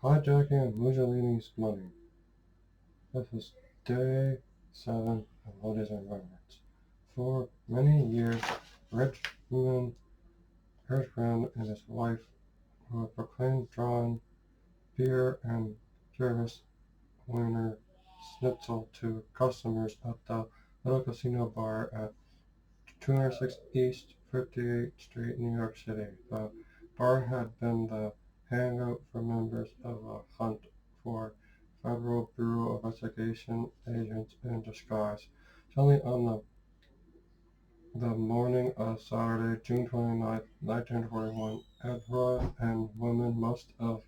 Hijacking Mussolini's money. This is day 7 of Days of Remberce. For many years, Richmond Hirschman and his wife, who had proclaimed drawn beer and service Wiener Schnitzel to customers at the little casino bar at 206 East 58th Street, New York City. The bar had been the hangout for members of a hunt for Federal Bureau of Investigation agents in disguise. Suddenly, on the morning of Saturday, June 29, 1941, everyone and women, most of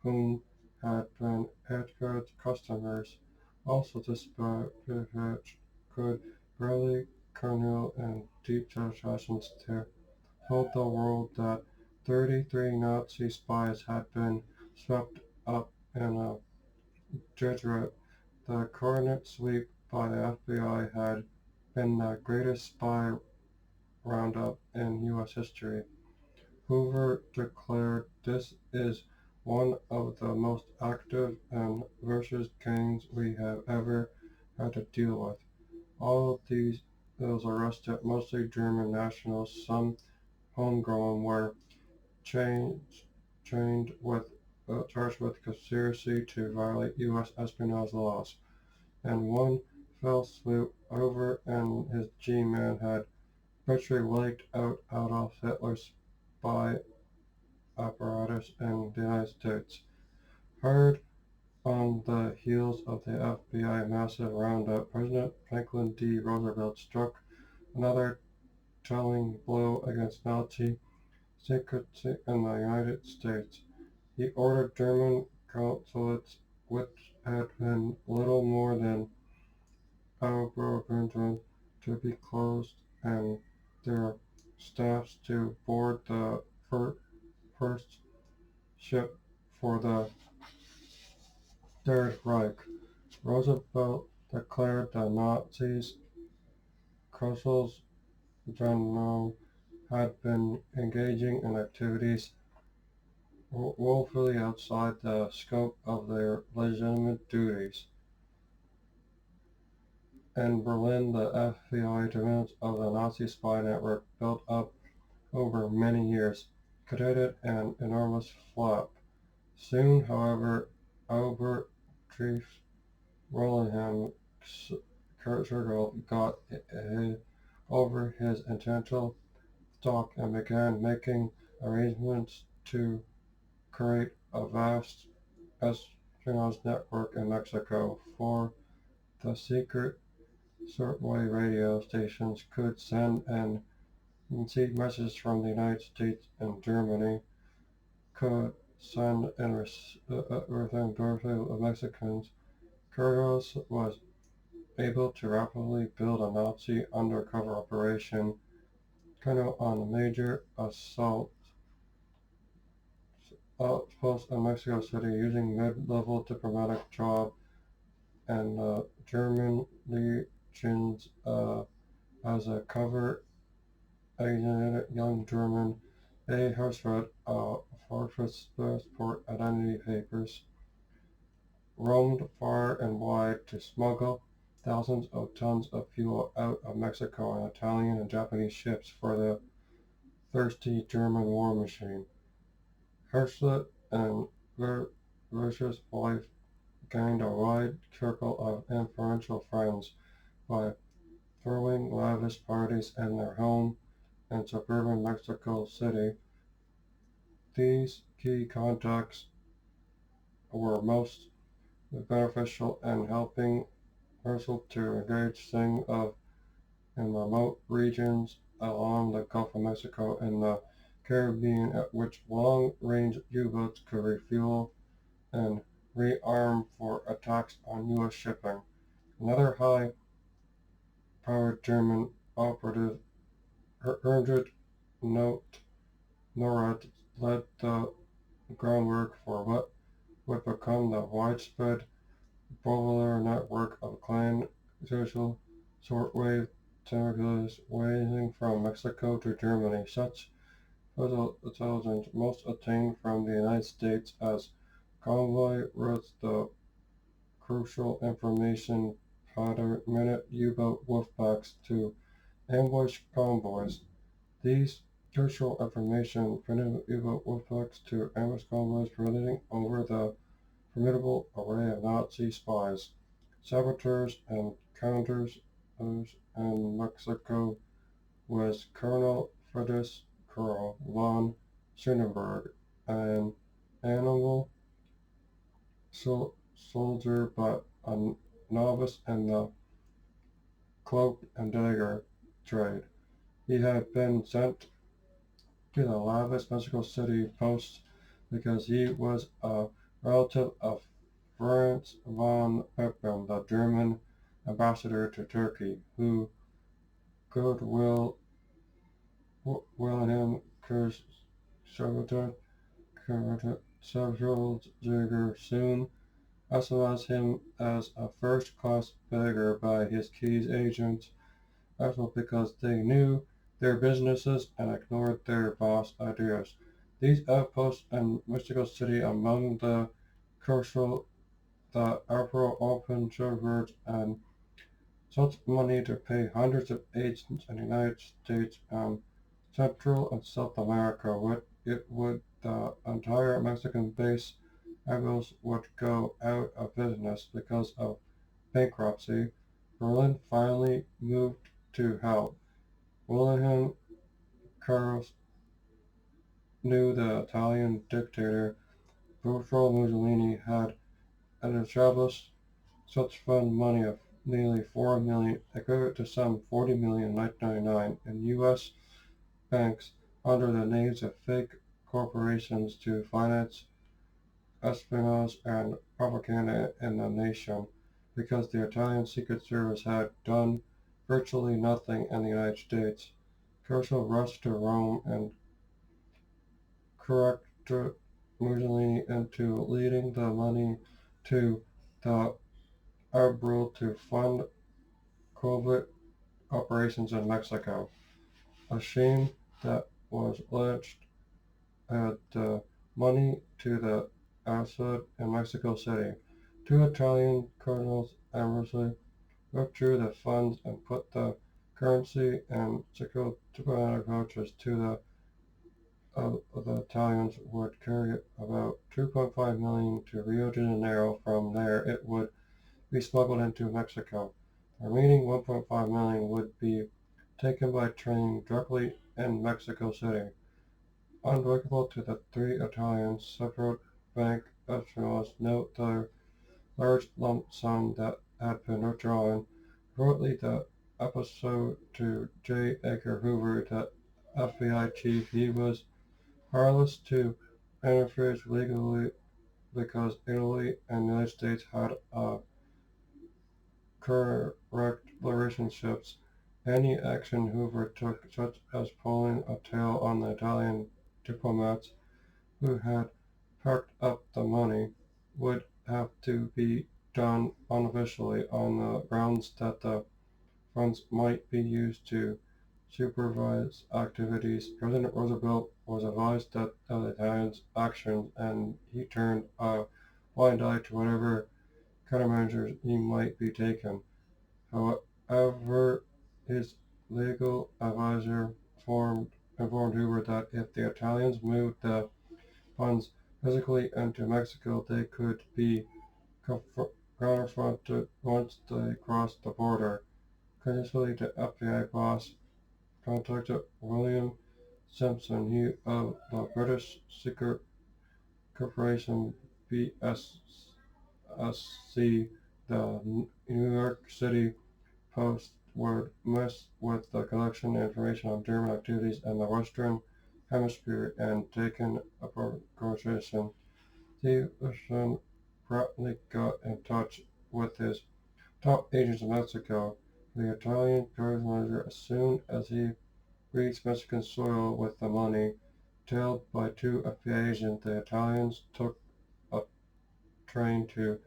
whom had been Edgar's customers, also dispatched, could barely kernel in deep satisfaction to told the world that 33 Nazi spies had been swept up in a Jesuit. The coordinate sweep by the FBI had been the greatest spy roundup in U.S. history. Hoover declared, "This is one of the most active and vicious gangs we have ever had to deal with." All of those arrested, mostly German nationals, some homegrown, were chained with charged with conspiracy to violate U.S. espionage laws. In one fell swoop, Hoover and his G-men had virtually wiped out Adolf Hitler's spy apparatus in the United States. Hard on the heels of the FBI massive roundup, President Franklin D. Roosevelt struck another telling blow against Nazi secrecy in the United States. He ordered German consulates, which had been little more than Oberbehörden, to be closed and their staffs to board the first ship for the Third Reich. Roosevelt declared the Nazis consuls general had been engaging in activities woefully outside the scope of their legitimate duties. In Berlin, the FBI surveillance of the Nazi spy network, built up over many years, created an enormous flap. Soon, however, Albert Trief Rollingham Circle got over his intentional stock and began making arrangements to create a vast espionage network in Mexico. For the secret shortwave radio stations could send and receive messages from the United States and Germany, could send and return directly of Mexicans. Carlos was able to rapidly build a Nazi undercover operation kind on a major assault outpost in Mexico City using mid-level diplomatic job and German legions as a cover. A young German, A. Herschfeld, fortress passport identity papers, roamed far and wide to smuggle thousands of tons of fuel out of Mexico on Italian and Japanese ships for the thirsty German war machine. Herschfeld and Virtue's wife gained a wide circle of influential friends by throwing lavish parties in their home in suburban Mexico City. These key contacts were most beneficial in helping Herschel to engage Singh in remote regions along the Gulf of Mexico and the Caribbean, at which long-range U-boats could refuel and rearm for attacks on U.S. shipping. Another high-powered German operative, Ernst Norat, led the groundwork for what would become the widespread Bolivar network of clan social shortwave telegrams ranging from Mexico to Germany. Such intelligence most obtained from the United States as convoy routes the crucial information minute U-boat wolfpacks to ambush convoys. These crucial information permitted U-boat wolfpacks to ambush convoys, preventing over the formidable array of Nazi spies, saboteurs, and counters in Mexico was Colonel Friedrich Karl von Schoenberg, an amiable soldier but a novice in the cloak and dagger trade. He had been sent to the lavish Mexico City post because he was a relative of Franz von Papen, the German ambassador to Turkey, who goodwill Wilhelm Conservative Jagger soon ostracized him as a first-class beggar by his Keys agents, also because they knew their businesses and ignored their boss ideas. These outposts in Mexico City among the crucial the Emperor opened servers and such money to pay hundreds of agents in the United States and Central and South America. The entire Mexican base Rebels would go out of business because of bankruptcy. Berlin finally moved to help. Wilhelm Carlos knew the Italian dictator Benito Mussolini had established such fund money of nearly 4 million, equivalent to some 40 million in 1999, in U.S. banks under the names of fake corporations to finance espionage and propaganda in the nation, because the Italian Secret Service had done virtually nothing in the United States. Churchill rushed to Rome and corrected Mussolini into leading the money to the Abril to fund covert operations in Mexico, a shame that was alleged had money to the asset in Mexico City. Two Italian cardinals amorously withdrew the funds and put the currency and secured diplomatic vouchers to the Italians would carry about 2.5 million to Rio de Janeiro. From there, it would be smuggled into Mexico. The remaining 1.5 million would be taken by train directly in Mexico City. Unbreakable to the three Italians, separate bank officials note the large lump sum that had been withdrawn. Reportedly, the episode to J. Edgar Hoover, the FBI chief, he was powerless to interfere legally because Italy and the United States had correct relationships. Any action Hoover took, such as pulling a tail on the Italian diplomats who had parked up the money, would have to be done unofficially on the grounds that the funds might be used to supervise activities. President Roosevelt was advised of the Italians' actions, and he turned a blind eye to whatever countermeasures he might be taking. However, his legal advisor informed Hoover that if the Italians moved the funds physically into Mexico, they could be confronted once they crossed the border. Coincidentally, the FBI boss contacted William Simpson, he of the British Secret Corporation BSSC, the New York City Post would mess with the collection of information on German activities in the Western Hemisphere and taken a precaution. Stevenson promptly got in touch with his top agents in Mexico. The Italian countermeasure, as soon as he reached Mexican soil with the money, tailed by two FBI agents, the Italians took a train to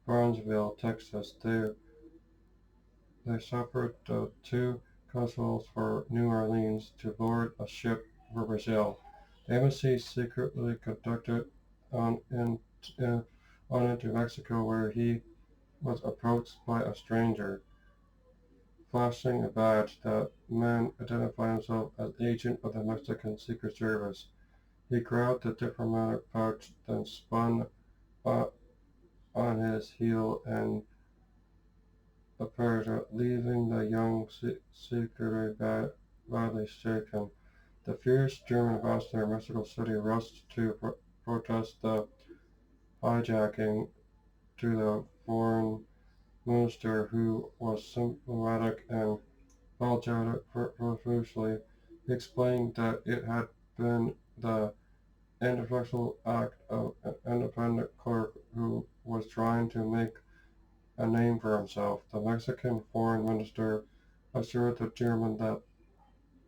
Brownsville, Texas. They suffered the two consuls for New Orleans to board a ship for Brazil. The embassy secretly conducted an uh, on into Mexico, where he was approached by a stranger. Flashing a badge, the man identified himself as agent of the Mexican Secret Service. He grabbed the diplomatic pouch, then spun uh, on his heel and appeared, leaving the young secretary badly shaken. The fierce German ambassador in Mexico City rushed to protest the hijacking to the foreign minister, who was symptomatic and apologetic profusely. He explained that it had been the ineffectual act of an independent clerk who was trying to make a name for himself. The Mexican foreign minister assured the German that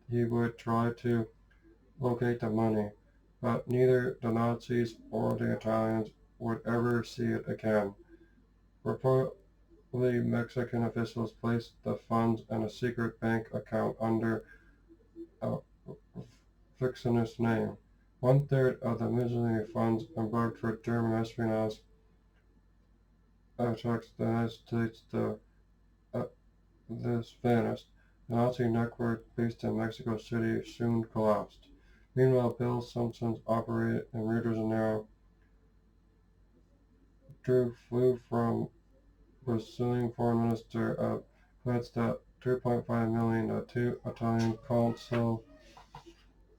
he would try to locate the money, but neither the Nazis or the Italians would ever see it again. Reportedly, Mexican officials placed the funds in a secret bank account under a fictitious name. One-third of the miscellaneous funds embarked for German espionage attacks the United States. Uh, this vanished. The Nazi network based in Mexico City soon collapsed. Meanwhile, Bill Simpson's operated in Rio de Janeiro. Drew flew from Brazilian Foreign Minister pledged that 2.5 million to two Italian consuls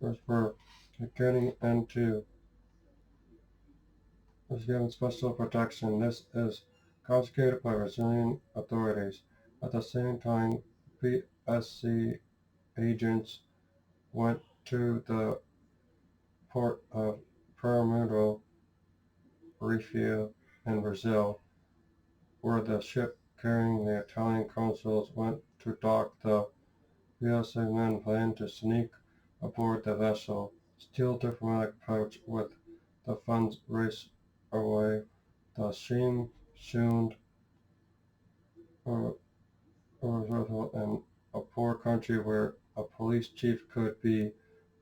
were getting into was given special protection. This is confiscated by Brazilian authorities. At the same time, PSC agents went to the port of Paramundo Reefia in Brazil, where the ship carrying the Italian consuls went to dock. The PSA men planned to sneak aboard the vessel, steal diplomatic pouch with the funds, race away. The scene soon result in a poor country where a police chief could be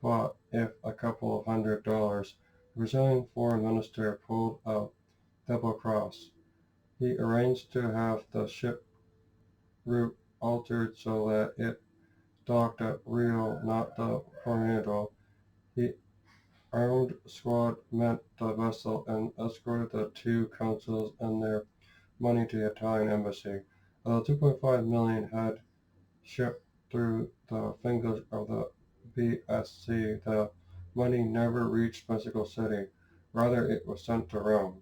bought if a couple of $100. The Brazilian foreign minister pulled a double cross. He arranged to have the ship route altered so that it docked at Rio, not the Tornado. He armed squad met the vessel and escorted the two consuls and their money to the Italian embassy. Although 2.5 million had shipped through the fingers of the BSC, the money never reached Mexico City. Rather, it was sent to Rome.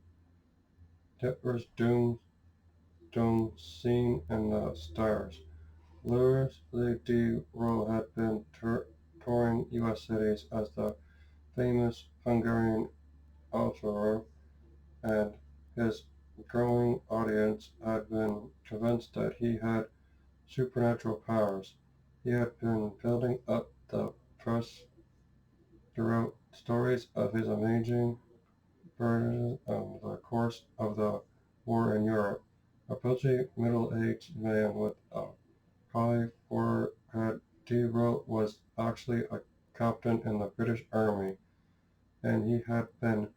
Hitler's dome seen in the stars. Louis de Role had been touring U.S. cities as the famous Hungarian author, and his growing audience had been convinced that he had supernatural powers. He had been building up the press throughout stories of his amazing burdens on the course of the war in Europe. A pudgy middle-aged man with a high forehead, D. Rote was actually a captain in the British Army, and he had been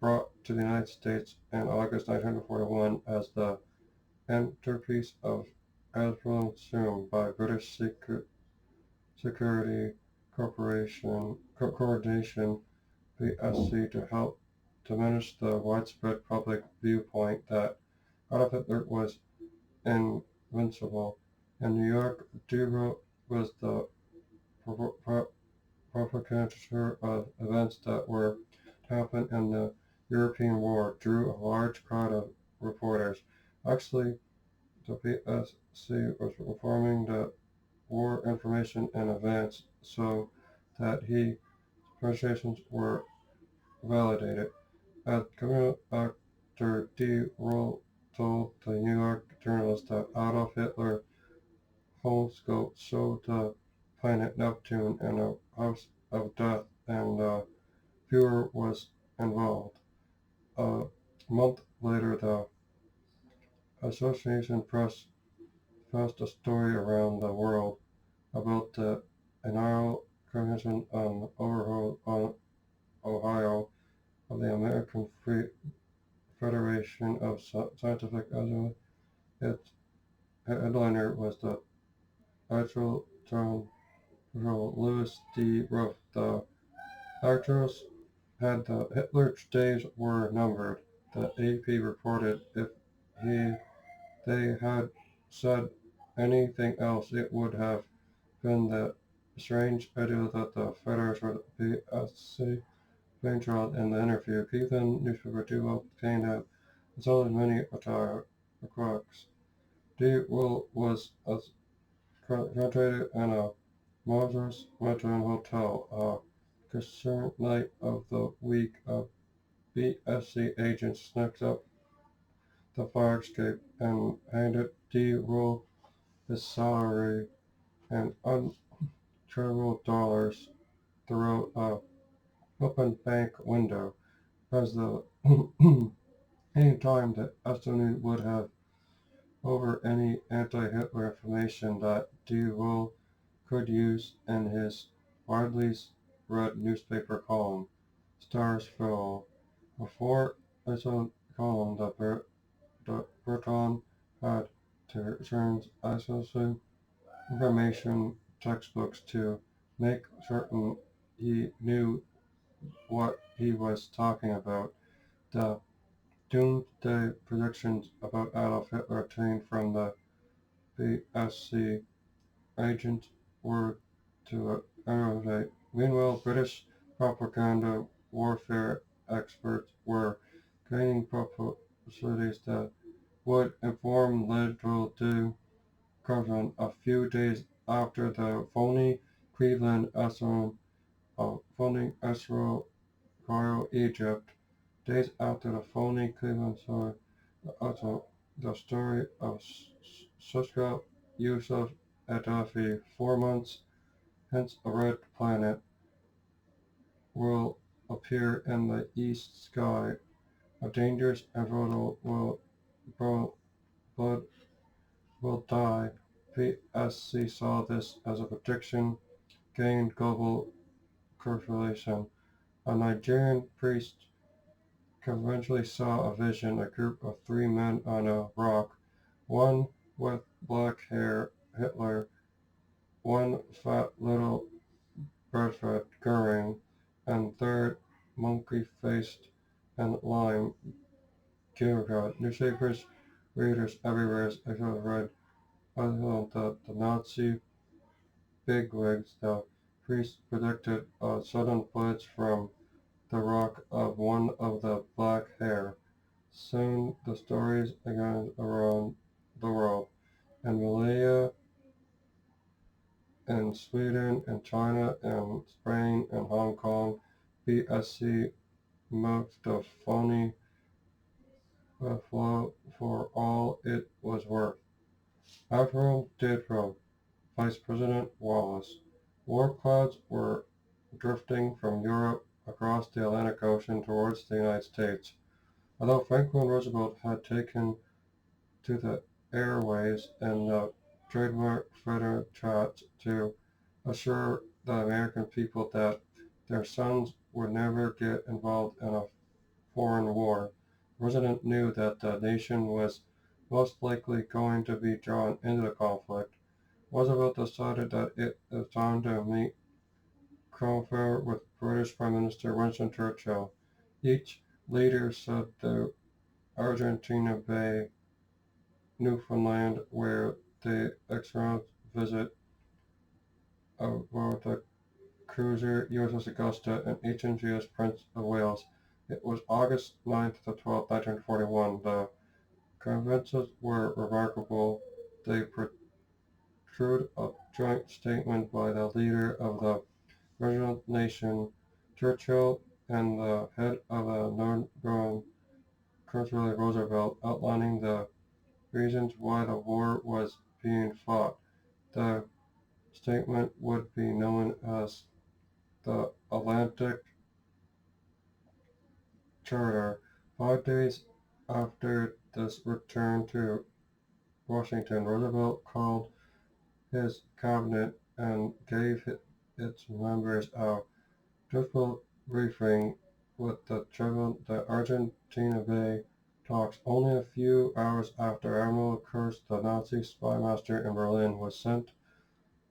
brought to the United States in August 1941 as the centerpiece of Asylum by British Security Coordination (BSC) to help diminish the widespread public viewpoint that Adolf Hitler was invincible. In New York, Duro was the propagator of events that were to happen in the European war, drew a large crowd of reporters. Actually, the BSC was informing the war information in advance so that his projections were validated. As criminal actor D. Roll told the New York journalist that Adolf Hitler horoscope showed the planet Neptune in a house of death, and the Fuhrer was involved. A month later, the Association Press passed a story around the world about the inaugural Convention on Overhaul on Ohio of the American Free Federation of Scientific Adjunct. Its headliner was the actual John Louis D. Ruff. The actors had the Hitler's days were numbered. The AP reported if he they had said anything else, it would have been the strange idea that the Federers would be a city being trial in the interview. Cleveland newspaper duo obtained out as well as many attire crooks. D. Will was concentrated in a Moses Metro Hotel. A concerned night of the week, a BSC agent snuck up the fire escape and handed D. Will his salary and untraceable dollars through a open bank window. As the any time that Estonin would have over any anti-Hitler information that D. Will could use in his widely read newspaper column, Stars Fell. Before its own column, the Breton had to turn accessing information textbooks to make certain he knew what he was talking about. The doomsday predictions about Adolf Hitler obtained from the BSC agent were to elevate. Meanwhile, British propaganda warfare experts were gaining publicities that would inform Little to Cleveland a few days after the phony Cleveland phony Israel Cairo, Egypt. Days after the phony Cleveland story, also the story of Suska Yusuf Gaddafi. 4 months hence, a red planet will appear in the east sky. A dangerous and blood will die. PSC saw this as a prediction, gained global circulation. A Nigerian priest eventually saw a vision, a group of three men on a rock, one with black hair, Hitler, one fat little Bertha Goering, and third, monkey-faced and lime Gilgad. Newspapers, readers everywhere have read that the Nazi bigwigs, the priest predicted a sudden blitz from the rock of one of the black hair. Soon the stories began around the world. In Malaya, in Sweden, in China, in Spain, and Hong Kong, BSC milked the phony flow for all it was worth. Admiral Diderot, Vice President Wallace. War clouds were drifting from Europe across the Atlantic Ocean towards the United States. Although Franklin Roosevelt had taken to the airways in the trademark Federal chat to assure the American people that their sons would never get involved in a foreign war, the President knew that the nation was most likely going to be drawn into the conflict. Roosevelt decided that it was time to meet confer with British Prime Minister Winston Churchill. Each leader said to Argentina Bay, Newfoundland, where they expected visit aboard the cruiser USS Augusta and HMGS Prince of Wales. It was August 9th to 12th, 1941. The conferences were remarkable. They protrude a joint statement by the leader of the original nation, Churchill, and the head of the Northern Country, Roosevelt, outlining the reasons why the war was being fought. The statement would be known as the Atlantic Charter. 5 days after this return to Washington, Roosevelt called his cabinet and gave its members a difficult briefing with the Argentina Bay talks. Only a few hours after Admiral Kurz, the Nazi spymaster in Berlin, was sent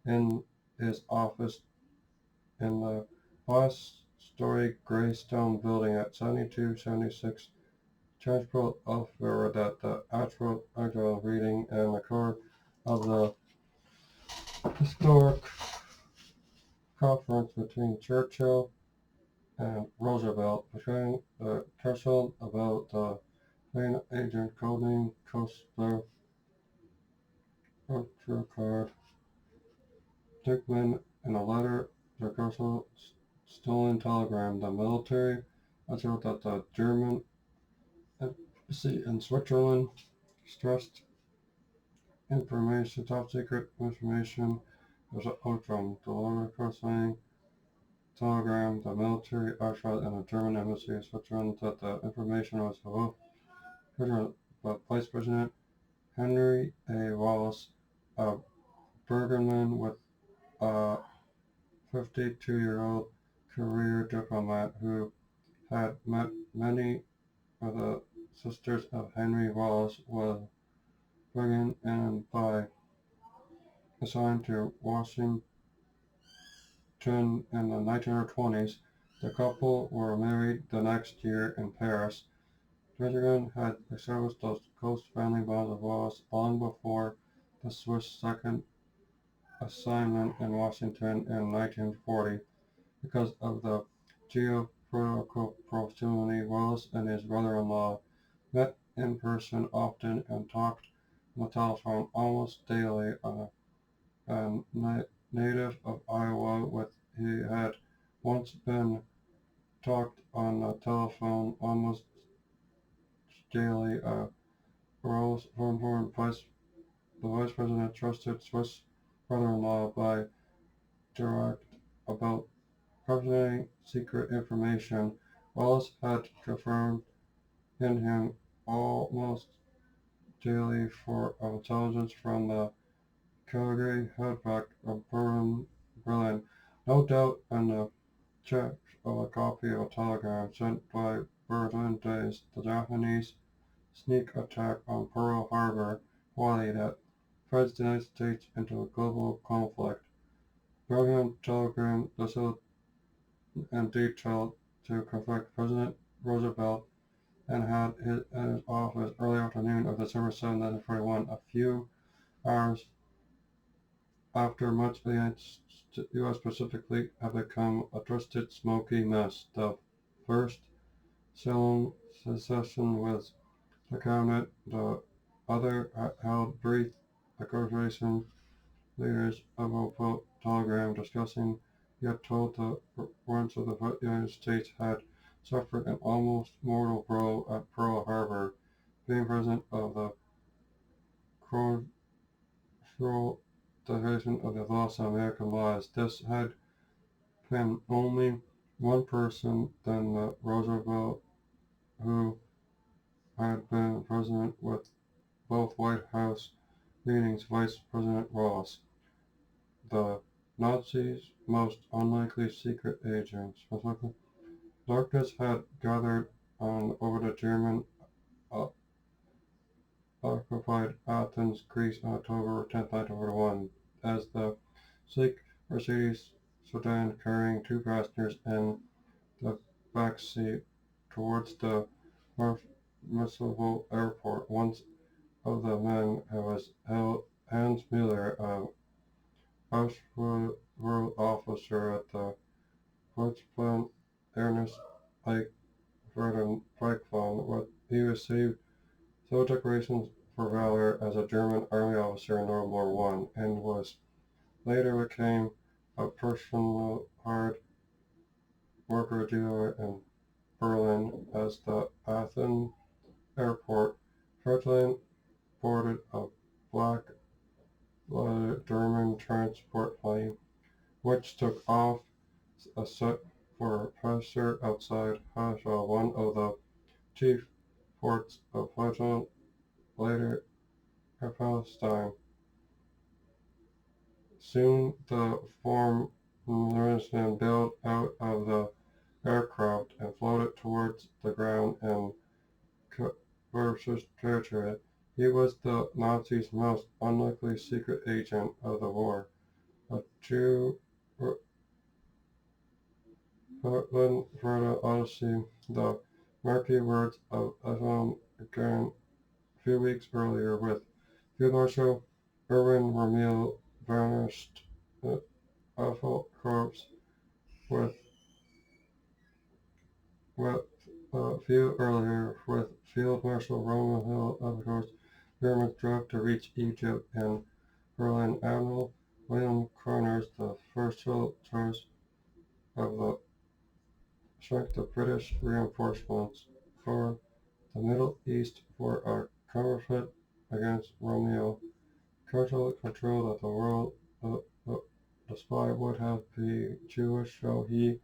in his office in the 5-story gray stone building at 7276 Transport Officer that the actual reading and record of the historic conference between Churchill and Roosevelt between the Churchill about the main agent codename Coaster card Dickman in a letter to Churchill stolen telegram. The military assured that the German embassy in Switzerland stressed information, top secret information was from the letter concerning telegram. The military assured in the German embassy in Switzerland that the information was about but Vice President Henry A. Wallace, a Burgenland with a 52-year-old career diplomat who had met many of the sisters of Henry Wallace, was Bergen and by assigned to Washington in the 1920s. The couple were married the next year in Paris. Bergen had established those close family bonds of Wallace long before the Swiss second assignment in Washington in 1940. Because of the geopolitical proximity, Wallace and his brother-in-law met in person often and talked on the telephone almost daily. A native of Iowa, he had once been talked on the telephone almost daily. Wallace, the vice president, trusted Swiss brother-in-law by direct about presenting secret information. Wallace had confirmed in him almost daily for intelligence from the Calgary headquarters of Berlin. No doubt in the check of a copy of a telegram sent by Berlin Days, the Japanese sneak attack on Pearl Harbor, Hawaii that threads the United States into a global conflict. Berlin telegram distilled and detailed to conflict President Roosevelt and had it in his office early afternoon of December 7, 1941, a few hours after much of the U.S. Pacific Fleet had become a twisted, smoky mess. The first session with the cabinet, the other held brief negotiation leaders of a vote telegram discussing, yet told the warrants of the United States had suffered an almost mortal blow at Pearl Harbor, being president of the crucial division of the loss of American lives. This had been only one person than the Roosevelt who had been president with both White House meetings, Vice President Ross, the Nazis' most unlikely secret agent. Darkness had gathered on over the German uh, occupied Athens, Greece on October 10, 1941, as the sleek Mercedes sedan carrying two passengers in the back seat towards the Municipal Airport. One of the men was Hans Mueller, a World officer at the Volkswagen Ernest Ike Verden Pike Fund. He received several decorations for valor as a German army officer in World War One, and was later became a personal hard worker dealer in Berlin as the Athens airport. Ferdinand boarded a black German transport plane, which took off a set for passenger outside Haifa, one of the chief ports of Haifa, later Palestine. Soon the foreman bailed out of the aircraft and floated towards the ground in Remberce's territory. He was the Nazis' most unlikely secret agent of the war. A Jew written for the Odyssey, the murky words of Evan again a few weeks earlier with Field Marshal Erwin Rommel vanished the awful corpse with with a few earlier with Field Marshal Roman Hill of course Germans drove to reach Egypt and Berlin. Admiral William Connors, the first choice of the strength of British reinforcements for the Middle East for a counterfeit against Romeo. Cultural control that the world uh, uh, the spy would have been Jewish, so he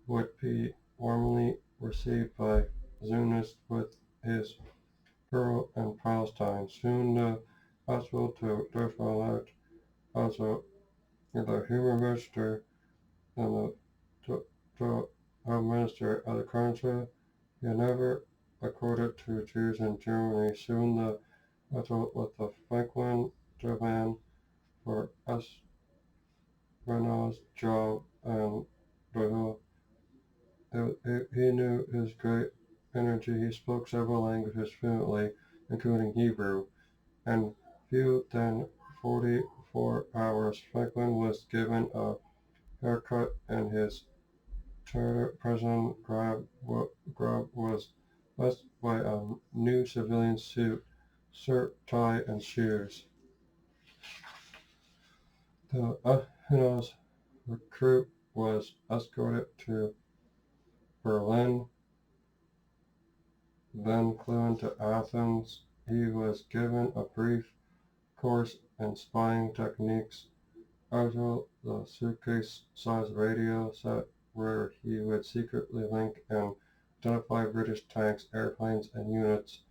would be warmly received by Zionists with his girl in Palestine. Soon the hospital to Dorfman also the humor minister and the minister of the country. He never accorded to Jews in Germany. Soon the battle with the Franklin demand for espionage job and the he knew his great energy. He spoke several languages fluently, including Hebrew. In fewer than 44 hours, Franklin was given a haircut and his prison grab was replaced by a new civilian suit, shirt, tie, and shoes. The Athena's recruit was escorted to Berlin, then flew into Athens. He was given a brief course in spying techniques. Also, the suitcase-sized radio set where he would secretly link and identify British tanks, airplanes, and units.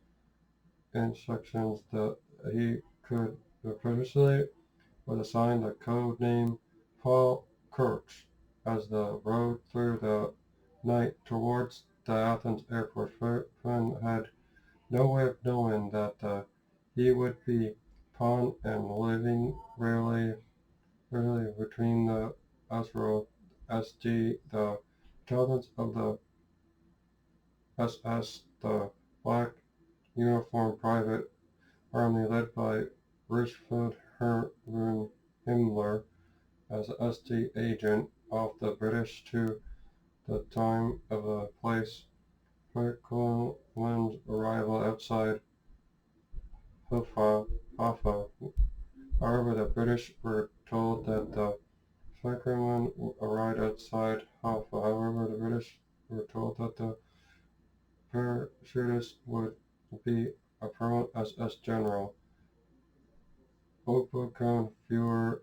Instructions that he could previously was assigned the code name Paul Kirch as they rode through the night towards the Athens airport. Flynn had no way of knowing that he would be pawned and living rarely between the Asro SD, the intelligence of the SS, the black uniformed private army led by Richard Hermann Himmler as SD agent of the British to the time of the place. Franklin's arrival outside Hoffa. However, the British were told that the Franklin arrived outside Hoffa. However, the British were told that the parachutist would be a permanent SS general. Oberkommandeur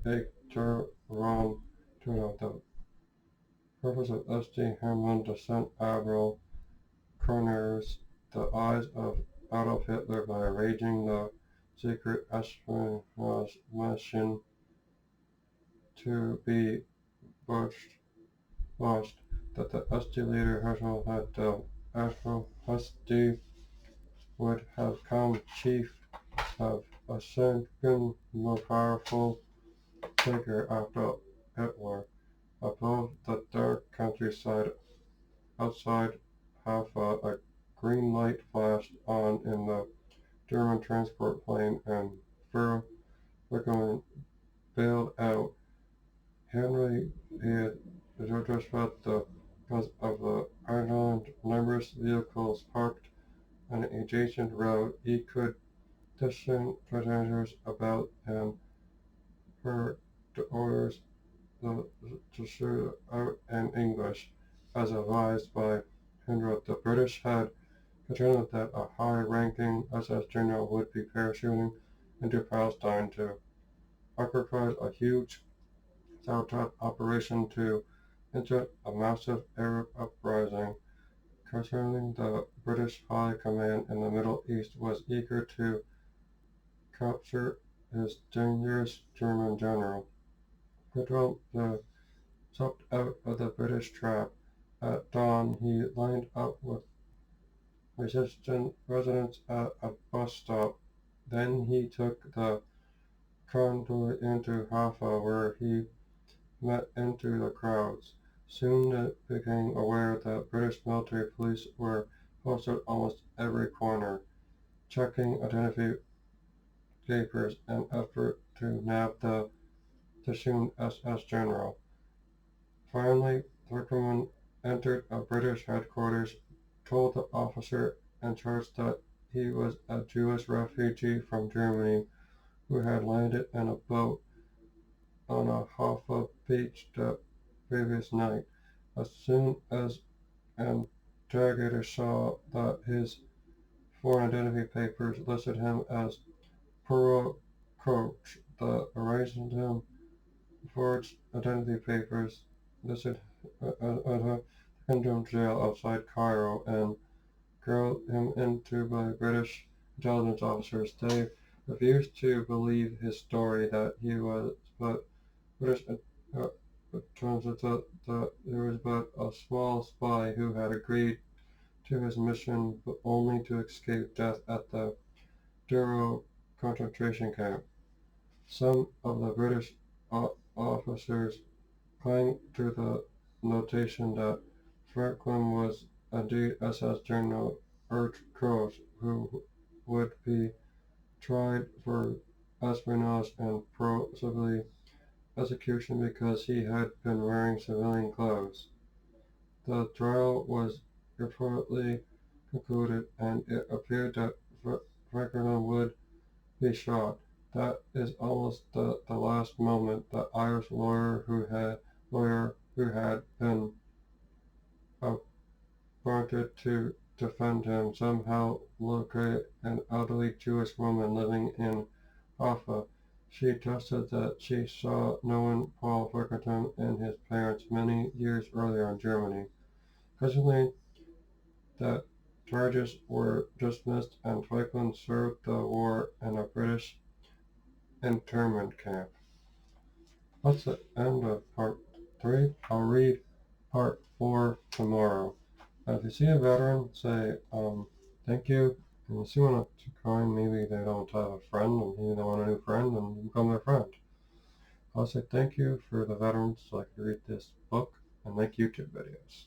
Victor von Turno, the purpose of S.D. Hermann to send Admiral Connors the eyes of Adolf Hitler by arranging the secret espionage mission to be botched, that the SD leader Herschel had Admiral SD would have come chief of a second more powerful figure after Hitler. Above the dark countryside outside Haifa, a green light flashed on in the German transport plane and Franklin bailed out. Henry had just felt the because of the island numerous vehicles parked on an adjacent road. He could discern passengers about and heard the orders to shoot out in English, as advised by Henry. The British had determined that a high-ranking SS general would be parachuting into Palestine to orchestrate a huge sabotage operation to insert a massive Arab uprising. Concerning the British High Command in the Middle East was eager to capture his dangerous German general. Control the sucked out of the British trap. At dawn he lined up with resistant residents at a bus stop. Then he took the convoy into Haifa, where he met into the crowds. Soon they became aware that British military police were posted almost every corner, checking identity papers in an effort to nab the dissowned SS general. Finally, Thurman entered a British headquarters, told the officer in charge that he was a Jewish refugee from Germany who had landed in a boat on a Haifa beach the previous night. As soon as an interrogator saw that his foreign identity papers listed him as Puro Coach, the arraigned him forged identity papers listed at a secondary jail outside Cairo and girled him into by British intelligence officers. They refused to believe his story that he was but British transit that there was but a small spy who had agreed to his mission but only to escape death at the Duro concentration camp. Some of the British officers clung to the notation that Franklin was indeed SS General Ert Cross, who would be tried for espionage and possibly execution because he had been wearing civilian clothes. The trial was reportedly concluded, and it appeared that Franklin would be shot. That is almost the last moment the Irish lawyer who had been appointed to defend him somehow located an elderly Jewish woman living in Haifa. She trusted that she saw knowing Paul Franklin and his parents many years earlier in Germany. Presently, the charges were dismissed and Franklin served the war in a British internment camp. That's the end of part 3. I'll read part 4 tomorrow. If you see a veteran, say thank you. And if you want to join, maybe they don't have a friend and maybe they want a new friend and you become their friend. I'll say thank you for the veterans so I can read this book and make YouTube videos.